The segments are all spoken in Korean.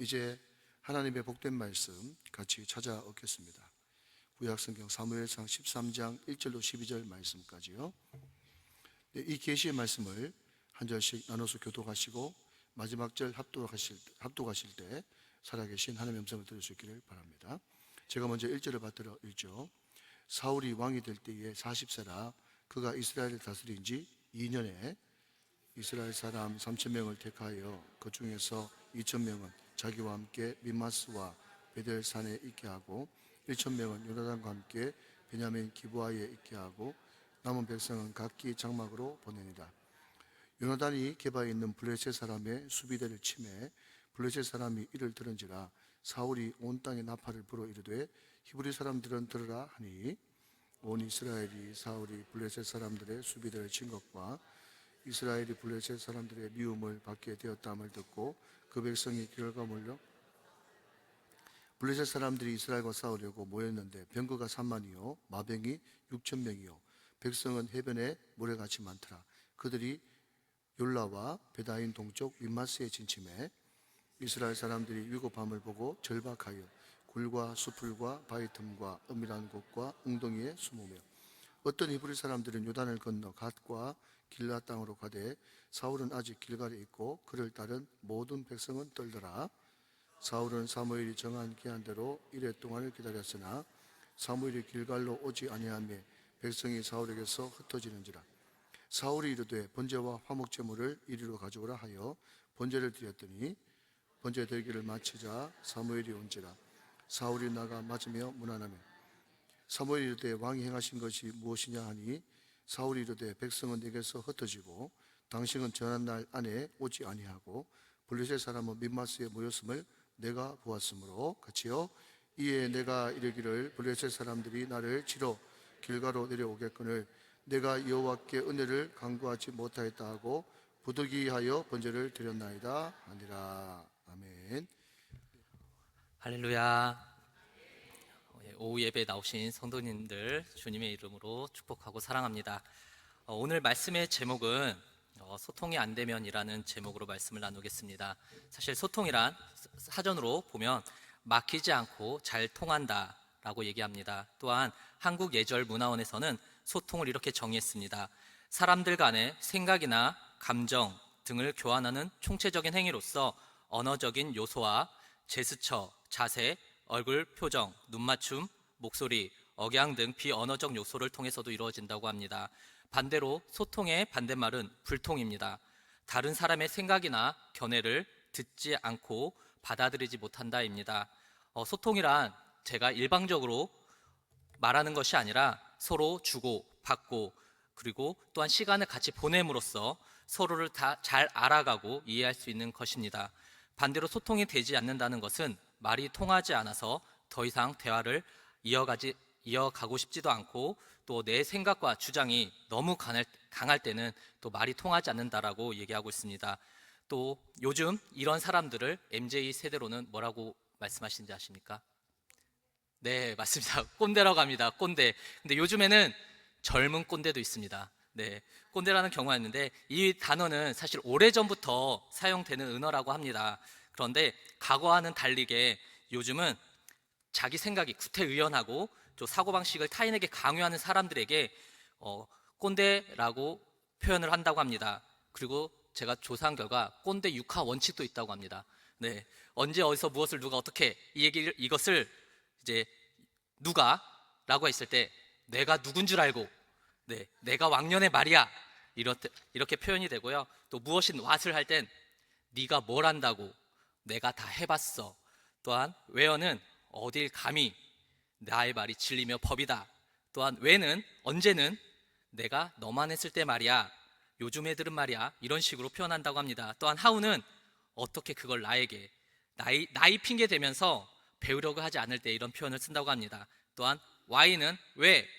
이제 하나님의 복된 말씀 같이 찾아 얻겠습니다. 구약성경 사무엘상 13장 1절로 12절 말씀까지요. 이 계시의 말씀을 한 절씩 나눠서 교독하시고 마지막 절 합독하실 때 살아계신 하나님의 음성을 들을 수 있기를 바랍니다. 제가 먼저 1절을 받들어 읽죠. 사울이 왕이 될 때에 40세라 그가 이스라엘을 다스린 지 2년에 이스라엘 사람 3,000명을 택하여 그 중에서 2,000명은 자기와 함께 밋마스와 베델산에 있게 하고 1,000명은 요나단과 함께 베냐민 기브아에 있게 하고 남은 백성은 각기 장막으로 보내니라. 요나단이 게바에 있는 블레셋 사람의 수비대를 치매 블레셋 사람이 이를 들은지라 사울이 온 땅에 나팔을 불어 이르되 히브리 사람들은 들으라 하니 온 이스라엘이 사울이 블레셋 사람들의 수비대를 친 것과 이스라엘이 블레셋 사람들의 미움을 받게 되었다함을 듣고 그 백성이 길가 몰려 블레셋 사람들이 이스라엘과 싸우려고 모였는데 병거가 3만이요 마병이 6,000명이요 백성은 해변에 모래같이 많더라. 그들이 욜라와 베다인 동쪽 윗마스에 진침해 이스라엘 사람들이 위급함을 보고 절박하여 굴과 수풀과 바위 틈과 은밀한 곳과 웅덩이에 숨으며 어떤 히브리 사람들은 요단을 건너 갓과 길라 땅으로 가되 사울은 아직 길갈에 있고 그를 따른 모든 백성은 떨더라. 사울은 사무엘이 정한 기한대로 이레 동안을 기다렸으나 사무엘이 길갈로 오지 아니하며 백성이 사울에게서 흩어지는지라. 사울이 이르되 번제와 화목제물을 이리로 가져오라 하여 번제를 드렸더니 번제 들기를 마치자 사무엘이 온지라. 사울이 나가 맞으며 문안하며 사무엘이 이르되 왕이 행하신 것이 무엇이냐 하니 사울이 이르되 백성은 내게서 흩어지고 당신은 정한 날 안에 오지 아니하고 블레셋 사람은 밋마스에 모였음을 내가 보았으므로 같이요 이에 내가 이르기를 블레셋 사람들이 나를 치러 길가로 내려오겠거늘 내가 여호와께 은혜를 간구하지 못하였다 하고 부득이하여 번제를 드렸나이다 하니라. 아멘. 할렐루야. 오후 예배에 나오신 성도님들 주님의 이름으로 축복하고 사랑합니다. 오늘 말씀의 제목은 소통이 안 되면이라는 제목으로 말씀을 나누겠습니다. 사실 소통이란 사전으로 보면 막히지 않고 잘 통한다 라고 얘기합니다. 또한 한국 예절 문화원에서는 소통을 이렇게 정의했습니다. 사람들 간의 생각이나 감정 등을 교환하는 총체적인 행위로서 언어적인 요소와 제스처, 자세, 얼굴 표정, 눈맞춤, 목소리, 억양 등 비언어적 요소를 통해서도 이루어진다고 합니다. 반대로 소통의 반대말은 불통입니다. 다른 사람의 생각이나 견해를 듣지 않고 받아들이지 못한다입니다. 소통이란 제가 일방적으로 말하는 것이 아니라 서로 주고 받고 그리고 또한 시간을 같이 보냄으로써 서로를 다 잘 알아가고 이해할 수 있는 것입니다. 반대로 소통이 되지 않는다는 것은 말이 통하지 않아서 더 이상 대화를 이어가고 싶지도 않고 또 내 생각과 주장이 너무 강할 때는 또 말이 통하지 않는다라고 얘기하고 있습니다. 또 요즘 이런 사람들을 MZ 세대로는 뭐라고 말씀하시는지 아십니까? 네, 맞습니다. 꼰대라고 합니다. 꼰대. 근데 요즘에는 젊은 꼰대도 있습니다. 네, 꼰대라는 경우가 있는데 이 단어는 사실 오래전부터 사용되는 은어라고 합니다. 그런데 과거와는 달리게 요즘은 자기 생각이 구태의연하고 또 사고방식을 타인에게 강요하는 사람들에게 꼰대라고 표현을 한다고 합니다. 그리고 제가 조사한 결과 꼰대 6하 원칙도 있다고 합니다. 네, 언제 어디서 무엇을 누가 어떻게 이것을 이제 누가 라고 했을 때 내가 누군 줄 알고 네, 내가 왕년의 말이야 이렇게 표현이 되고요. 또 무엇인 왓을 할 땐 네가 뭘 한다고 내가 다 해봤어. 또한 웨어는 어딜 감히 나의 말이 진리며 법이다. 또한 왜는 언제는 내가 너만 했을 때 말이야. 요즘 애들은 말이야. 이런 식으로 표현한다고 합니다. 또한 하우는 어떻게 그걸 나에게 나이 핑계 대면서 배우려고 하지 않을 때 이런 표현을 쓴다고 합니다. 또한 Y는 왜?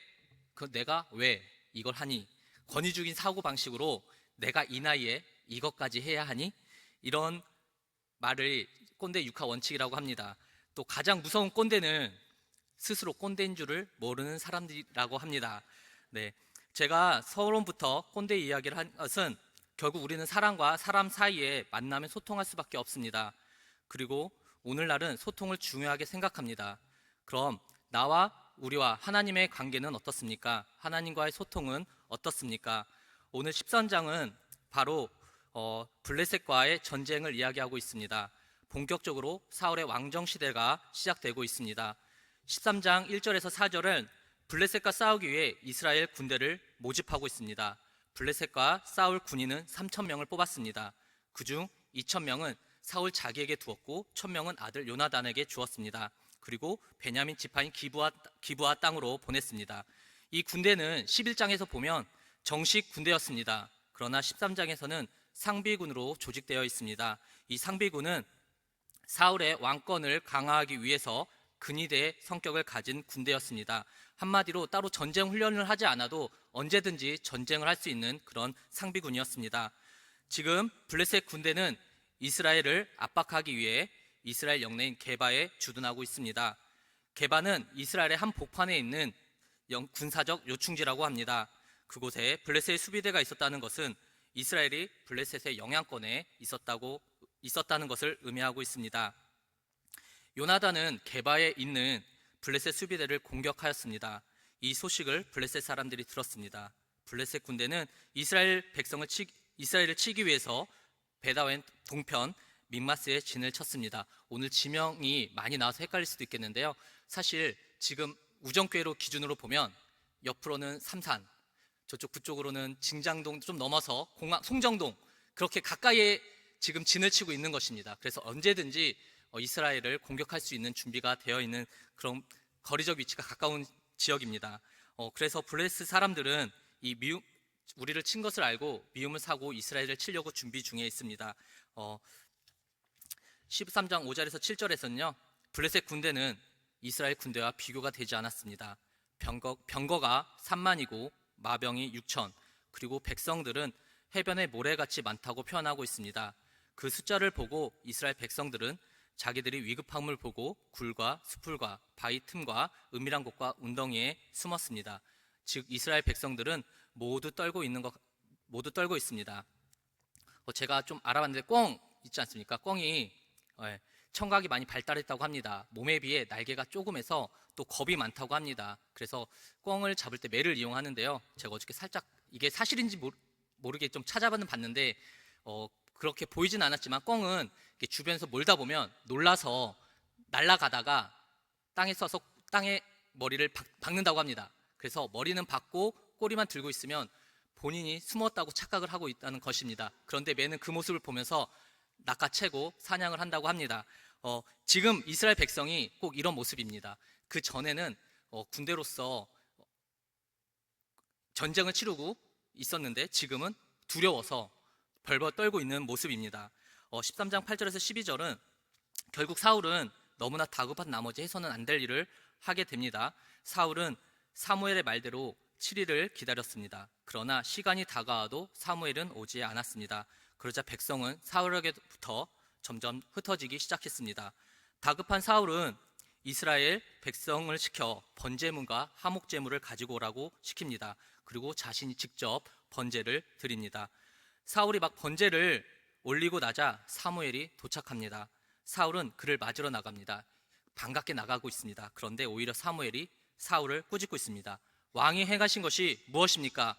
내가 왜 이걸 하니? 권위주의적인 사고방식으로 내가 이 나이에 이것까지 해야 하니? 이런 말을 꼰대 6하 원칙이라고 합니다. 또 가장 무서운 꼰대는 스스로 꼰대인 줄을 모르는 사람들이라고 합니다. 네, 제가 서론부터 꼰대 이야기를 한 것은 결국 우리는 사람과 사람 사이에 만나면 소통할 수밖에 없습니다. 그리고 오늘날은 소통을 중요하게 생각합니다. 그럼 우리와 하나님의 관계는 어떻습니까? 하나님과의 소통은 어떻습니까? 오늘 13장은 바로 블레셋과의 전쟁을 이야기하고 있습니다. 본격적으로 사울의 왕정 시대가 시작되고 있습니다. 13장 1절에서 4절은 블레셋과 싸우기 위해 이스라엘 군대를 모집하고 있습니다. 블레셋과 싸울 군인은 3,000명을 뽑았습니다. 그중 2,000명은 사울 자기에게 두었고 1,000명은 아들 요나단에게 주었습니다. 그리고 베냐민 지파인 기브아 땅으로 보냈습니다. 이 군대는 11장에서 보면 정식 군대였습니다. 그러나 13장에서는 상비군으로 조직되어 있습니다. 이 상비군은 사울의 왕권을 강화하기 위해서 근위대 성격을 가진 군대였습니다. 한마디로 따로 전쟁 훈련을 하지 않아도 언제든지 전쟁을 할 수 있는 그런 상비군이었습니다. 지금 블레셋 군대는 이스라엘을 압박하기 위해 이스라엘 영내인 게바에 주둔하고 있습니다. 게바는 이스라엘의 한 복판에 있는 군사적 요충지라고 합니다. 그곳에 블레셋의 수비대가 있었다는 것은 이스라엘이 블레셋의 영향권에 있었다는 것을 의미하고 있습니다. 요나단은 게바에 있는 블레셋 수비대를 공격하였습니다. 이 소식을 블레셋 사람들이 들었습니다. 블레셋 군대는 이스라엘을 치기 위해서 베다웬 동편 믹마스에 진을 쳤습니다. 오늘 지명이 많이 나와서 헷갈릴 수도 있겠는데요. 사실 지금 우정교회로 기준으로 보면 옆으로는 삼산, 그쪽으로는 징장동 좀 넘어서 송정동, 그렇게 가까이에 지금 진을 치고 있는 것입니다. 그래서 언제든지 이스라엘을 공격할 수 있는 준비가 되어 있는 그런 거리적 위치가 가까운 지역입니다. 그래서 블레셋 사람들은 우리를 친 것을 알고 미움을 사고 이스라엘을 치려고 준비 중에 있습니다. 13장 5절에서 7절에서는요, 블레셋 군대는 이스라엘 군대와 비교가 되지 않았습니다. 병거가 3만이고 마병이 6천, 그리고 백성들은 해변에 모래같이 많다고 표현하고 있습니다. 그 숫자를 보고 이스라엘 백성들은 자기들이 위급함을 보고 굴과 수풀과 바위 틈과 은밀한 곳과 운덩이에 숨었습니다. 즉 이스라엘 백성들은 모두 떨고 있습니다. 제가 좀 알아봤는데 꿩 있지 않습니까? 꿩이 청각이 많이 발달했다고 합니다. 몸에 비해 날개가 조금해서 또 겁이 많다고 합니다. 그래서 꿩을 잡을 때 매를 이용하는데요. 제가 어저께 살짝 이게 사실인지 모르게 좀 찾아봤는데 그렇게 보이진 않았지만 꿩은 주변에서 몰다 보면 놀라서 날아가다가 땅에 머리를 박는다고 합니다. 그래서 머리는 박고 꼬리만 들고 있으면 본인이 숨었다고 착각을 하고 있다는 것입니다. 그런데 매는 그 모습을 보면서 낚아채고 사냥을 한다고 합니다. 지금 이스라엘 백성이 꼭 이런 모습입니다. 그 전에는 군대로서 전쟁을 치르고 있었는데 지금은 두려워서 벌벌 떨고 있는 모습입니다. 13장 8절에서 12절은 결국 사울은 너무나 다급한 나머지 해서는 안 될 일을 하게 됩니다. 사울은 사무엘의 말대로 7일을 기다렸습니다. 그러나 시간이 다가와도 사무엘은 오지 않았습니다. 그러자 백성은 사울에게부터 점점 흩어지기 시작했습니다. 다급한 사울은 이스라엘 백성을 시켜 번제물과 화목제물을 가지고 오라고 시킵니다. 그리고 자신이 직접 번제를 드립니다. 사울이 막 번제를 올리고 나자 사무엘이 도착합니다. 사울은 그를 맞으러 나갑니다. 반갑게 나가고 있습니다. 그런데 오히려 사무엘이 사울을 꾸짖고 있습니다. 왕이 행하신 것이 무엇입니까?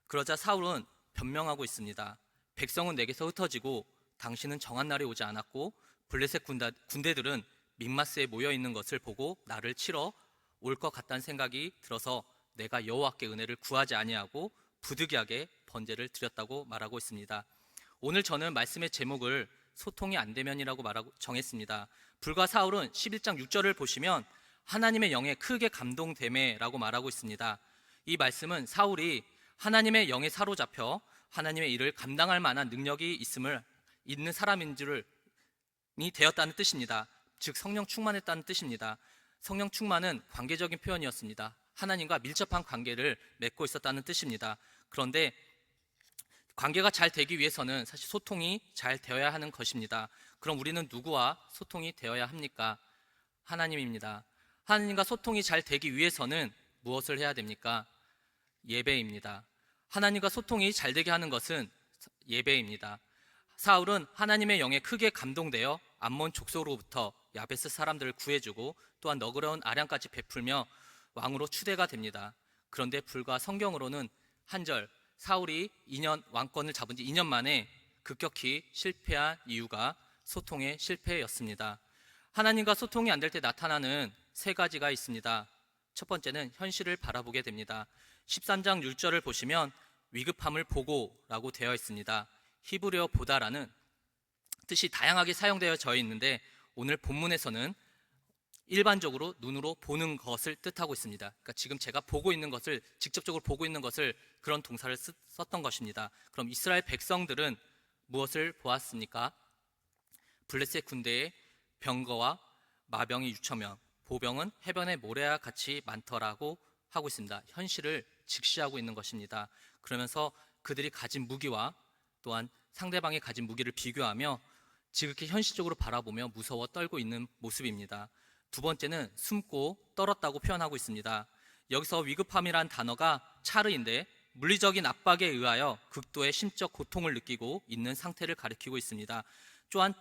그러자 사울은 변명하고 있습니다. 백성은 내게서 흩어지고 당신은 정한 날에 오지 않았고 블레셋 군대들은 믹마스에 모여 있는 것을 보고 나를 치러 올 것 같다는 생각이 들어서 내가 여호와께 은혜를 구하지 아니하고 부득이하게 번제를 드렸다고 말하고 있습니다. 오늘 저는 말씀의 제목을 소통이 안 되면이라고 정했습니다. 불과 사울은 11장 6절을 보시면 하나님의 영에 크게 감동되매라고 말하고 있습니다. 이 말씀은 사울이 하나님의 영에 사로잡혀 하나님의 일을 감당할 만한 능력이 있는 사람이 되었다는 뜻입니다. 즉 성령 충만했다는 뜻입니다. 성령 충만은 관계적인 표현이었습니다. 하나님과 밀접한 관계를 맺고 있었다는 뜻입니다. 그런데 관계가 잘 되기 위해서는 사실 소통이 잘 되어야 하는 것입니다. 그럼 우리는 누구와 소통이 되어야 합니까? 하나님입니다. 하나님과 소통이 잘 되기 위해서는 무엇을 해야 됩니까? 예배입니다. 하나님과 소통이 잘 되게 하는 것은 예배입니다. 사울은 하나님의 영에 크게 감동되어 암몬 족속으로부터 야베스 사람들을 구해주고 또한 너그러운 아량까지 베풀며 왕으로 추대가 됩니다. 그런데 불과 성경으로는 한 절, 사울이 2년 왕권을 잡은 지 2년 만에 급격히 실패한 이유가 소통의 실패였습니다. 하나님과 소통이 안 될 때 나타나는 세 가지가 있습니다. 첫 번째는 현실을 바라보게 됩니다. 13장 6절을 보시면 위급함을 보고라고 되어 있습니다. 히브리어 보다라는 뜻이 다양하게 사용되어 있는데 오늘 본문에서는 일반적으로 눈으로 보는 것을 뜻하고 있습니다. 그러니까 지금 제가 보고 있는 것을, 직접적으로 보고 있는 것을, 그런 동사를 썼던 것입니다. 그럼 이스라엘 백성들은 무엇을 보았습니까? 블레셋 군대의 병거와 마병이 6천 명, 보병은 해변의 모래와 같이 많더라고 하고 있습니다. 현실을 직시하고 있는 것입니다. 그러면서 그들이 가진 무기와 또한 상대방이 가진 무기를 비교하며 지극히 현실적으로 바라보며 무서워 떨고 있는 모습입니다. 두 번째는 숨고 떨었다고 표현하고 있습니다. 여기서 위급함이란 단어가 차르인데 물리적인 압박에 의하여 극도의 심적 고통을 느끼고 있는 상태를 가리키고 있습니다. 또한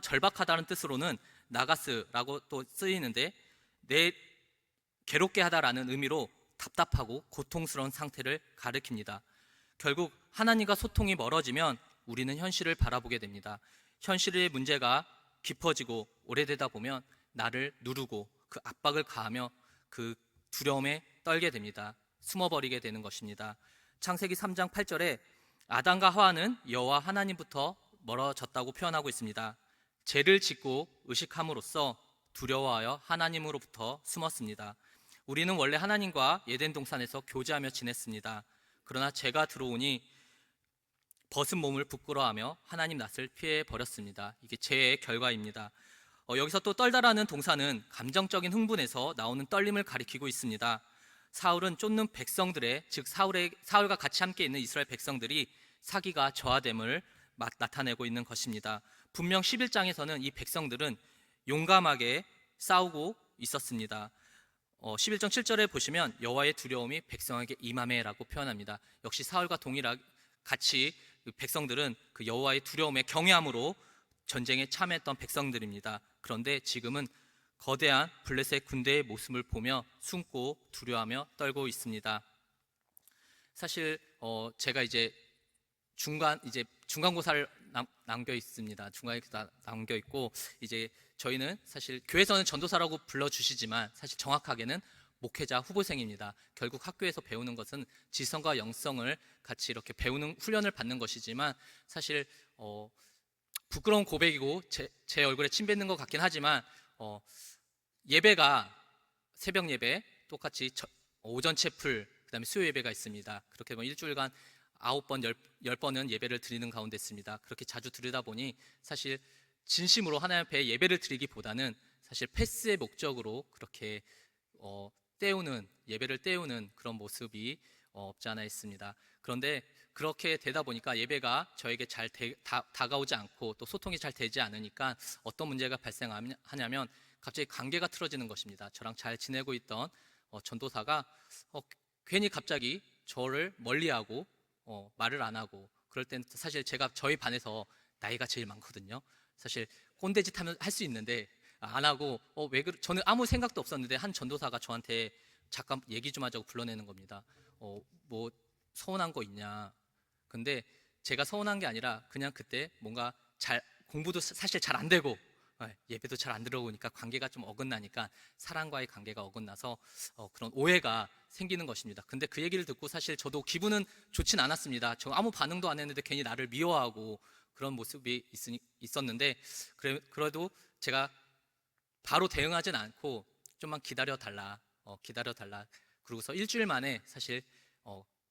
절박하다는 뜻으로는 나가스라고 또 쓰이는데 괴롭게 하다라는 의미로 답답하고 고통스러운 상태를 가리킵니다. 결국 하나님과 소통이 멀어지면 우리는 현실을 바라보게 됩니다. 현실의 문제가 깊어지고 오래되다 보면 나를 누르고 그 압박을 가하며 그 두려움에 떨게 됩니다. 숨어버리게 되는 것입니다. 창세기 3장 8절에 아담과 하와는 여호와 하나님부터 멀어졌다고 표현하고 있습니다. 죄를 짓고 의식함으로써 두려워하여 하나님으로부터 숨었습니다. 우리는 원래 하나님과 에덴 동산에서 교제하며 지냈습니다. 그러나 죄가 들어오니 벗은 몸을 부끄러워하며 하나님 낯을 피해 버렸습니다. 이게 죄의 결과입니다. 여기서 또 떨다라는 동사는 감정적인 흥분에서 나오는 떨림을 가리키고 있습니다. 사울은 쫓는 백성들의, 즉 사울과 같이 함께 있는 이스라엘 백성들이 사기가 저하됨을 나타내고 있는 것입니다. 분명 11장에서는 이 백성들은 용감하게 싸우고 있었습니다. 11장 7절에 보시면 여호와의 두려움이 백성에게 임하매라고 표현합니다. 역시 사울과 동일하게 같이 백성들은 그 여호와의 두려움에 경외함으로 전쟁에 참여했던 백성들입니다. 그런데 지금은 거대한 블레셋 군대의 모습을 보며 숨고 두려워하며 떨고 있습니다. 사실 제가 이제 중간고사를 남겨 있습니다. 중간에 남겨 있고 이제 저희는 사실 교회에서는 전도사라고 불러주시지만 사실 정확하게는 목회자 후보생입니다. 결국 학교에서 배우는 것은 지성과 영성을 같이 이렇게 배우는 훈련을 받는 것이지만 사실 부끄러운 고백이고 제 얼굴에 침 뱉는 것 같긴 하지만 예배가 새벽 예배 똑같이 오전 채플 그다음에 수요 예배가 있습니다. 그렇게 보면 일주일간 9번, 10번은 예배를 드리는 가운데 있습니다. 그렇게 자주 드리다 보니 사실 진심으로 하나님 앞에 예배를 드리기보다는 사실 패스의 목적으로 그렇게 예배를 때우는 그런 모습이 없지 않아 있습니다. 그런데 그렇게 되다 보니까 예배가 저에게 잘 다가오지 않고 또 소통이 잘 되지 않으니까 어떤 문제가 발생하냐면 갑자기 관계가 틀어지는 것입니다. 저랑 잘 지내고 있던 전도사가 괜히 갑자기 저를 멀리하고 말을 안 하고, 그럴 땐 사실 제가 저희 반에서 나이가 제일 많거든요. 사실 꼰대짓 하면 할 수 있는데 안 하고 저는 아무 생각도 없었는데 한 전도사가 저한테 잠깐 얘기 좀 하자고 불러내는 겁니다. 뭐 서운한 거 있냐. 근데 제가 서운한 게 아니라 그냥 그때 뭔가 공부도 사실 잘 안 되고 예배도 잘 안 들어오니까 관계가 좀 어긋나니까 사랑과의 관계가 어긋나서 그런 오해가 생기는 것입니다. 근데 그 얘기를 듣고 사실 저도 기분은 좋진 않았습니다. 저 아무 반응도 안 했는데 괜히 나를 미워하고 그런 모습이 있었는데 그래도 제가 바로 대응하진 않고 좀만 기다려달라. 그러고서 일주일 만에 사실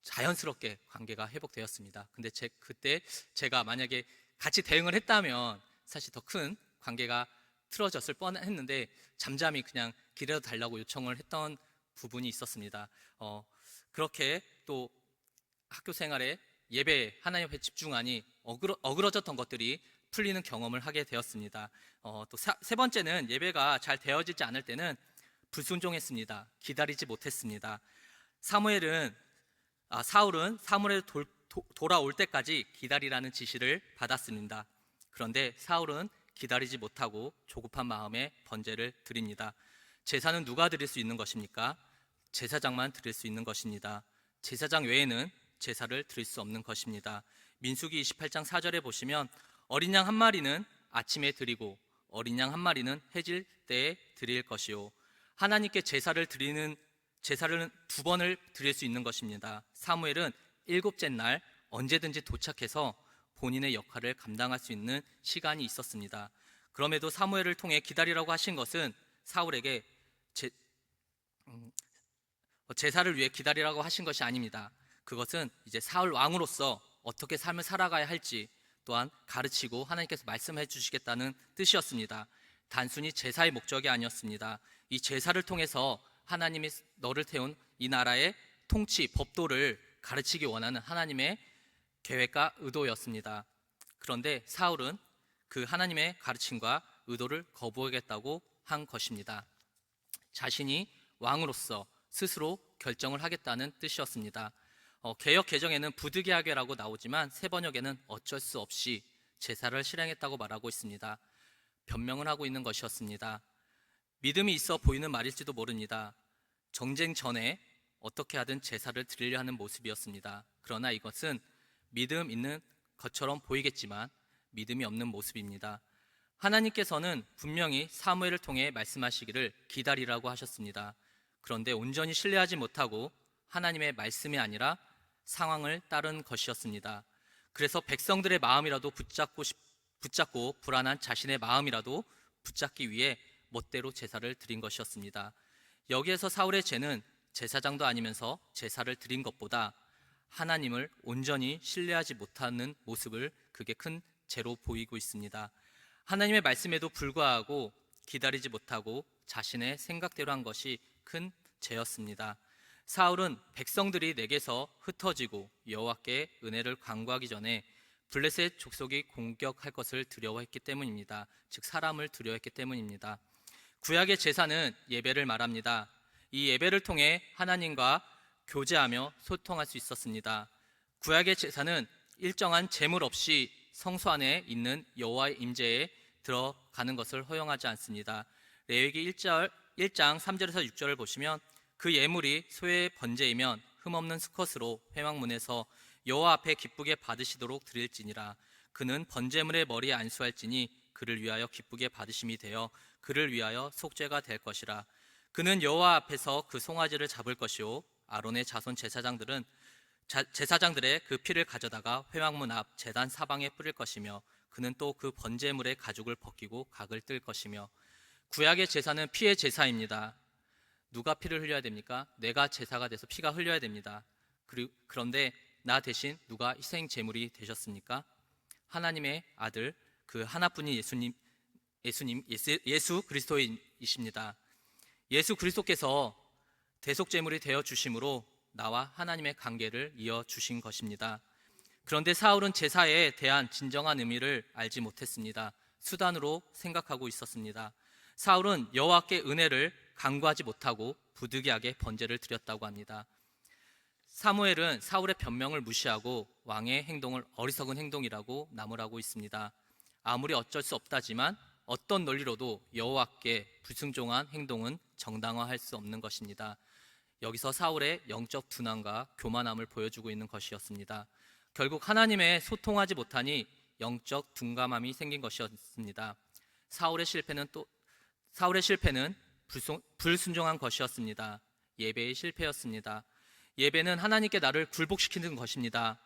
자연스럽게 관계가 회복되었습니다. 근데 그때 제가 만약에 같이 대응을 했다면 사실 더 큰 관계가 틀어졌을 뻔했는데 잠잠히 그냥 기다려달라고 요청을 했던 부분이 있었습니다. 그렇게 또 학교 생활에 예배, 하나님 앞에 집중하니 어그러졌던 것들이 풀리는 경험을 하게 되었습니다. 또 세 번째는 예배가 잘 되어지지 않을 때는 불순종했습니다. 기다리지 못했습니다. 사울은 사무엘이 돌아올 때까지 기다리라는 지시를 받았습니다. 그런데 사울은 기다리지 못하고 조급한 마음에 번제를 드립니다. 제사는 누가 드릴 수 있는 것입니까? 제사장만 드릴 수 있는 것입니다. 제사장 외에는 제사를 드릴 수 없는 것입니다. 민수기 28장 4절에 보시면 어린 양 한 마리는 아침에 드리고 어린 양 한 마리는 해질 때에 드릴 것이요. 하나님께 제사를 두 번을 드릴 수 있는 것입니다. 사무엘은 일곱째 날 언제든지 도착해서 본인의 역할을 감당할 수 있는 시간이 있었습니다. 그럼에도 사무엘을 통해 기다리라고 하신 것은 사울에게 제사를 위해 기다리라고 하신 것이 아닙니다. 그것은 이제 사울 왕으로서 어떻게 삶을 살아가야 할지 또한 가르치고 하나님께서 말씀해 주시겠다는 뜻이었습니다. 단순히 제사의 목적이 아니었습니다. 이 제사를 통해서 하나님이 너를 태운 이 나라의 통치, 법도를 가르치기 원하는 하나님의 계획과 의도였습니다. 그런데 사울은 그 하나님의 가르침과 의도를 거부하겠다고 한 것입니다. 자신이 왕으로서 스스로 결정을 하겠다는 뜻이었습니다. 개역 개정에는 부득이하게라고 나오지만 새 번역에는 어쩔 수 없이 제사를 실행했다고 말하고 있습니다. 변명을 하고 있는 것이었습니다. 믿음이 있어 보이는 말일지도 모릅니다. 정쟁 전에 어떻게 하든 제사를 드리려 하는 모습이었습니다. 그러나 이것은 믿음 있는 것처럼 보이겠지만 믿음이 없는 모습입니다. 하나님께서는 분명히 사무엘을 통해 말씀하시기를 기다리라고 하셨습니다. 그런데 온전히 신뢰하지 못하고 하나님의 말씀이 아니라 상황을 따른 것이었습니다. 그래서 백성들의 마음이라도 붙잡고 불안한 자신의 마음이라도 붙잡기 위해 멋대로 제사를 드린 것이었습니다. 여기에서 사울의 죄는 제사장도 아니면서 제사를 드린 것보다 하나님을 온전히 신뢰하지 못하는 모습을 그게 큰 죄로 보이고 있습니다. 하나님의 말씀에도 불구하고 기다리지 못하고 자신의 생각대로 한 것이 큰 죄였습니다. 사울은 백성들이 내게서 흩어지고 여호와께 은혜를 간구하기 전에 블레셋 족속이 공격할 것을 두려워했기 때문입니다. 즉 사람을 두려워했기 때문입니다. 구약의 제사는 예배를 말합니다. 이 예배를 통해 하나님과 교제하며 소통할 수 있었습니다. 구약의 제사는 일정한 제물 없이 성소 안에 있는 여호와의 임재에 들어가는 것을 허용하지 않습니다. 레위기 1장 3절에서 6절을 보시면 그 예물이 소의 번제이면 흠없는 수컷으로 회막문에서 여호와 앞에 기쁘게 받으시도록 드릴지니라. 그는 번제물의 머리에 안수할지니 그를 위하여 기쁘게 받으심이 되어 그를 위하여 속죄가 될 것이라. 그는 여호와 앞에서 그 송아지를 잡을 것이요 아론의 자손 제사장들의 그 피를 가져다가 회막문 앞 제단 사방에 뿌릴 것이며 그는 또 그 번제물의 가죽을 벗기고 각을 뜰 것이며. 구약의 제사는 피의 제사입니다. 누가 피를 흘려야 됩니까? 내가 제사가 돼서 피가 흘려야 됩니다. 그런데 나 대신 누가 희생 제물이 되셨습니까? 하나님의 아들 그 하나뿐인 예수 그리스도이십니다. 예수 그리스도께서 대속 제물이 되어 주심으로 나와 하나님의 관계를 이어 주신 것입니다. 그런데 사울은 제사에 대한 진정한 의미를 알지 못했습니다. 수단으로 생각하고 있었습니다. 사울은 여호와께 은혜를 간구하지 못하고 부득이하게 번제를 드렸다고 합니다. 사무엘은 사울의 변명을 무시하고 왕의 행동을 어리석은 행동이라고 나무라고 있습니다. 아무리 어쩔 수 없다지만 어떤 논리로도 여호와께 불순종한 행동은 정당화할 수 없는 것입니다. 여기서 사울의 영적 둔함과 교만함을 보여주고 있는 것이었습니다. 결국 하나님의 소통하지 못하니 영적 둔감함이 생긴 것이었습니다. 사울의 실패는 불순종한 것이었습니다. 예배의 실패였습니다. 예배는 하나님께 나를 굴복시키는 것입니다.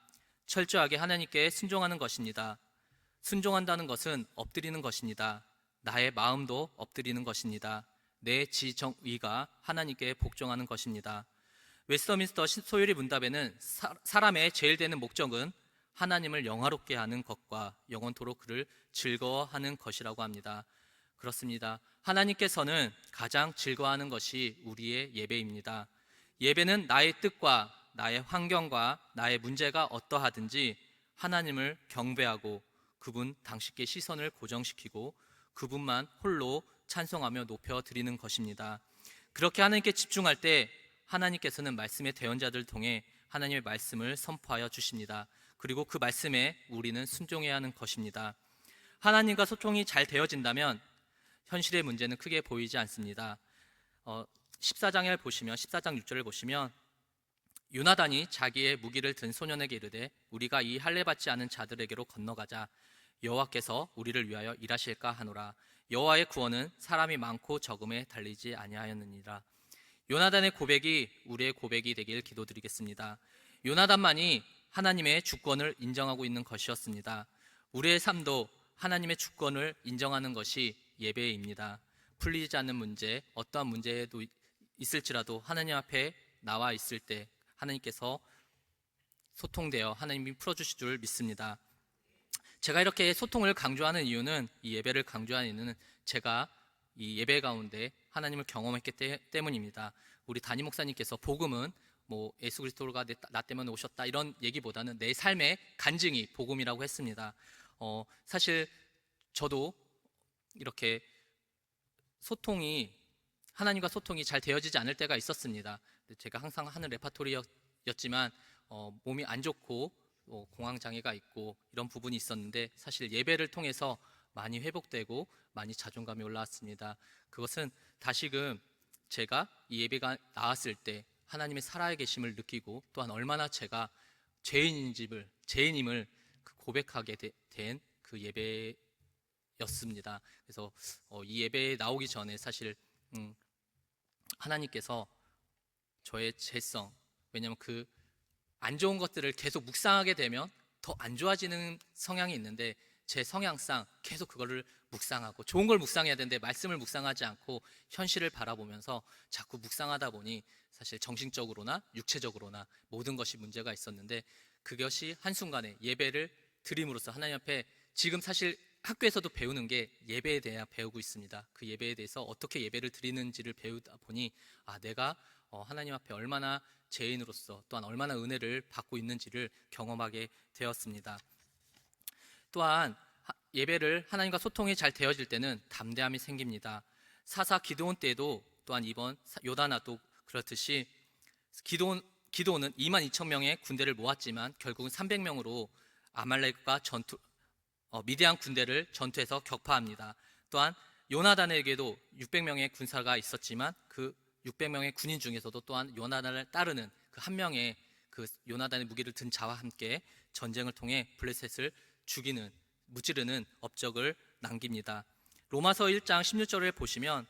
철저하게 하나님께 순종하는 것입니다. 순종한다는 것은 엎드리는 것입니다. 나의 마음도 엎드리는 것입니다. 내 지정의가 하나님께 복종하는 것입니다. 웨스터민스터 소요리 문답에는 사람의 제일 되는 목적은 하나님을 영화롭게 하는 것과 영원토록 그를 즐거워하는 것이라고 합니다. 그렇습니다. 하나님께서는 가장 즐거워하는 것이 우리의 예배입니다. 예배는 나의 뜻과 나의 환경과 나의 문제가 어떠하든지 하나님을 경배하고 그분 당신께 시선을 고정시키고 그분만 홀로 찬송하며 높여드리는 것입니다. 그렇게 하나님께 집중할 때 하나님께서는 말씀의 대언자들을 통해 하나님의 말씀을 선포하여 주십니다. 그리고 그 말씀에 우리는 순종해야 하는 것입니다. 하나님과 소통이 잘 되어진다면 현실의 문제는 크게 보이지 않습니다. 14장을 보시면 14장 6절을 보시면 요나단이 자기의 무기를 든 소년에게 이르되 우리가 이 할례 받지 않은 자들에게로 건너가자. 여호와께서 우리를 위하여 일하실까 하노라. 여호와의 구원은 사람이 많고 적음에 달리지 아니하였느니라. 요나단의 고백이 우리의 고백이 되길 기도드리겠습니다. 요나단만이 하나님의 주권을 인정하고 있는 것이었습니다. 우리의 삶도 하나님의 주권을 인정하는 것이 예배입니다. 풀리지 않는 문제, 어떠한 문제도 있을지라도 하나님 앞에 나와 있을 때 하나님께서 소통되어 하나님이 풀어주실 줄 믿습니다. 제가 이렇게 소통을 강조하는 이유는, 이 예배를 강조하는 이유는 제가 이 예배 가운데 하나님을 경험했기 때문입니다. 우리 담임 목사님께서 복음은 예수 그리스도가 나 때문에 오셨다 이런 얘기보다는 내 삶의 간증이 복음이라고 했습니다. 사실 저도 이렇게 하나님과 소통이 잘 되어지지 않을 때가 있었습니다. 제가 항상 하는 레파토리였지만 몸이 안 좋고 공황장애가 있고 이런 부분이 있었는데 사실 예배를 통해서 많이 회복되고 많이 자존감이 올라왔습니다. 그것은 다시금 제가 이 예배가 나왔을 때 하나님의 살아계심을 느끼고 또한 얼마나 제가 죄인임을 고백하게 된 그 예배였습니다. 그래서 이 예배에 나오기 전에 사실 하나님께서 저의 죄성, 왜냐하면 그 안 좋은 것들을 계속 묵상하게 되면 더 안 좋아지는 성향이 있는데 제 성향상 계속 그거를 묵상하고 좋은 걸 묵상해야 되는데 말씀을 묵상하지 않고 현실을 바라보면서 자꾸 묵상하다 보니 사실 정신적으로나 육체적으로나 모든 것이 문제가 있었는데 그것이 한순간에 예배를 드림으로써 하나님 앞에 지금 사실 학교에서도 배우는 게 예배에 대해 배우고 있습니다. 그 예배에 대해서 어떻게 예배를 드리는지를 배우다 보니 내가 하나님 앞에 얼마나 죄인으로서 또한 얼마나 은혜를 받고 있는지를 경험하게 되었습니다. 또한 예배를 하나님과 소통이 잘 되어질 때는 담대함이 생깁니다. 사사 기드온 때도 또한 이번 요다나도 그렇듯이 기드온은 22,000명의 군대를 모았지만 결국은 300명으로 아말렉과 미디안 군대를 전투에서 격파합니다. 또한 요나단에게도 600명의 군사가 있었지만 그 600명의 군인 중에서도 또한 요나단을 따르는 그 한 명의 그 요나단의 무기를 든 자와 함께 전쟁을 통해 블레셋을 무찌르는 업적을 남깁니다. 로마서 1장 16절을 보시면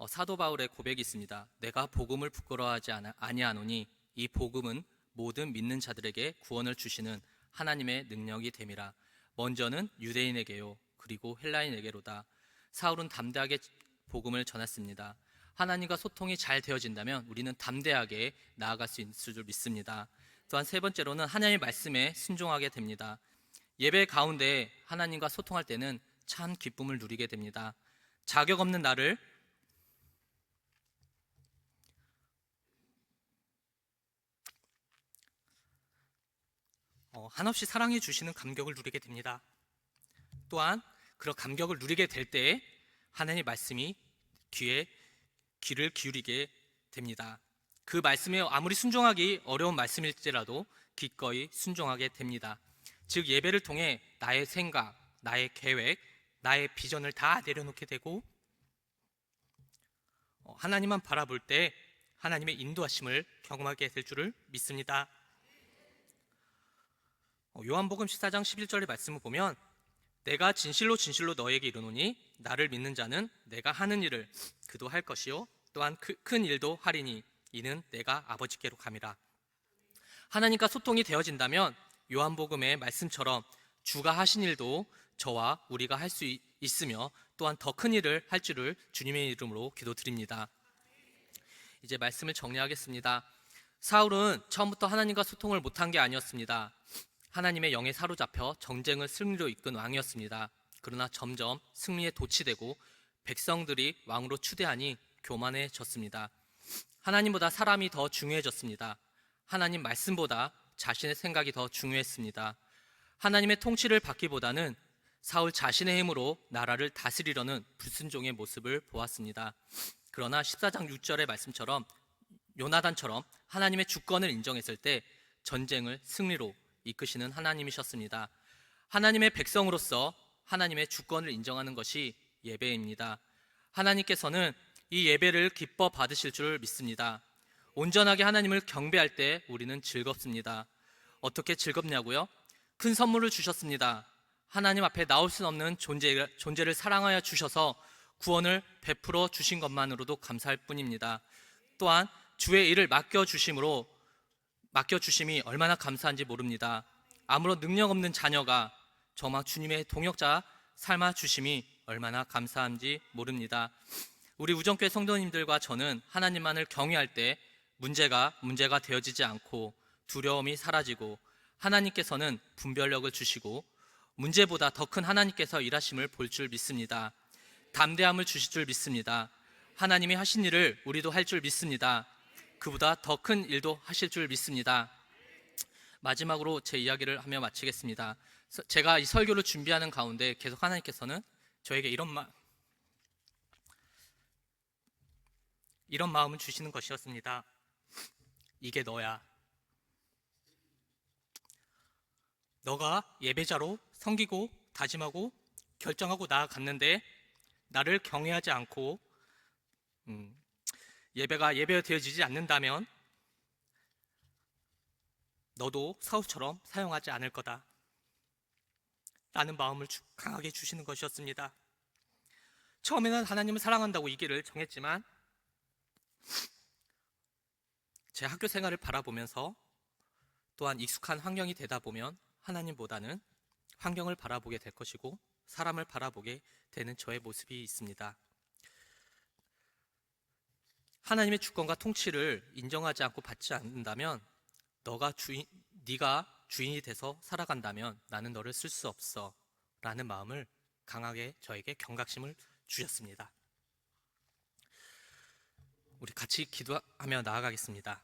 사도 바울의 고백이 있습니다. 내가 복음을 부끄러워하지 아니하노니 이 복음은 모든 믿는 자들에게 구원을 주시는 하나님의 능력이 됨이라. 먼저는 유대인에게요 그리고 헬라인에게로다. 사울은 담대하게 복음을 전했습니다. 하나님과 소통이 잘 되어진다면 우리는 담대하게 나아갈 수 있을 줄 믿습니다. 또한 세 번째로는 하나님의 말씀에 순종하게 됩니다. 예배 가운데 하나님과 소통할 때는 참 기쁨을 누리게 됩니다. 자격 없는 나를 한없이 사랑해 주시는 감격을 누리게 됩니다. 또한 그런 감격을 누리게 될 때 하나님의 말씀이 귀를 기울이게 됩니다. 그 말씀에 아무리 순종하기 어려운 말씀일지라도 기꺼이 순종하게 됩니다. 즉 예배를 통해 나의 생각, 나의 계획, 나의 비전을 다 내려놓게 되고 하나님만 바라볼 때 하나님의 인도하심을 경험하게 될 줄을 믿습니다. 요한복음 14장 11절의 말씀을 보면 내가 진실로 진실로 너에게 이르노니 나를 믿는 자는 내가 하는 일을 그도 할 것이요 또한 큰 일도 하리니 이는 내가 아버지께로 감이라. 하나님과 소통이 되어진다면 요한복음의 말씀처럼 주가 하신 일도 저와 우리가 할 수 있으며 또한 더 큰 일을 할 줄을 주님의 이름으로 기도드립니다. 이제 말씀을 정리하겠습니다. 사울은 처음부터 하나님과 소통을 못한 게 아니었습니다. 하나님의 영에 사로잡혀 전쟁을 승리로 이끈 왕이었습니다. 그러나 점점 승리에 도취되고 백성들이 왕으로 추대하니 교만해졌습니다. 하나님보다 사람이 더 중요해졌습니다. 하나님 말씀보다 자신의 생각이 더 중요했습니다. 하나님의 통치를 받기보다는 사울 자신의 힘으로 나라를 다스리려는 불순종의 모습을 보았습니다. 그러나 14장 6절의 말씀처럼 요나단처럼 하나님의 주권을 인정했을 때 전쟁을 승리로 이끄시는 하나님이셨습니다. 하나님의 백성으로서 하나님의 주권을 인정하는 것이 예배입니다. 하나님께서는 이 예배를 기뻐 받으실 줄 믿습니다. 온전하게 하나님을 경배할 때 우리는 즐겁습니다. 어떻게 즐겁냐고요? 큰 선물을 주셨습니다. 하나님 앞에 나올 수 없는 존재를 사랑하여 주셔서 구원을 베풀어 주신 것만으로도 감사할 뿐입니다. 또한 주의 일을 맡겨주심이 얼마나 감사한지 모릅니다. 아무런 능력 없는 자녀가 정말 주님의 동역자 삶아 주심이 얼마나 감사한지 모릅니다. 우리 우정교회 성도님들과 저는 하나님만을 경외할 때 문제가 되어지지 않고 두려움이 사라지고 하나님께서는 분별력을 주시고 문제보다 더 큰 하나님께서 일하심을 볼 줄 믿습니다. 담대함을 주실 줄 믿습니다. 하나님이 하신 일을 우리도 할 줄 믿습니다. 그보다 더 큰 일도 하실 줄 믿습니다. 마지막으로 제 이야기를 하며 마치겠습니다. 제가 이 설교를 준비하는 가운데 계속 하나님께서는 저에게 이런 마음을 주시는 것이었습니다. 이게 너야. 너가 예배자로 섬기고 다짐하고 결정하고 나아갔는데 나를 경외하지 않고 예배가 되어지지 않는다면 너도 사울처럼 사용하지 않을 거다 라는 마음을 강하게 주시는 것이었습니다. 처음에는 하나님을 사랑한다고 이 길을 정했지만 제 학교 생활을 바라보면서 또한 익숙한 환경이 되다 보면 하나님보다는 환경을 바라보게 될 것이고 사람을 바라보게 되는 저의 모습이 있습니다. 하나님의 주권과 통치를 인정하지 않고 받지 않는다면 네가 주인이 돼서 살아간다면 나는 너를 쓸 수 없어 라는 마음을 강하게 저에게 경각심을 주셨습니다. 우리 같이 기도하며 나아가겠습니다.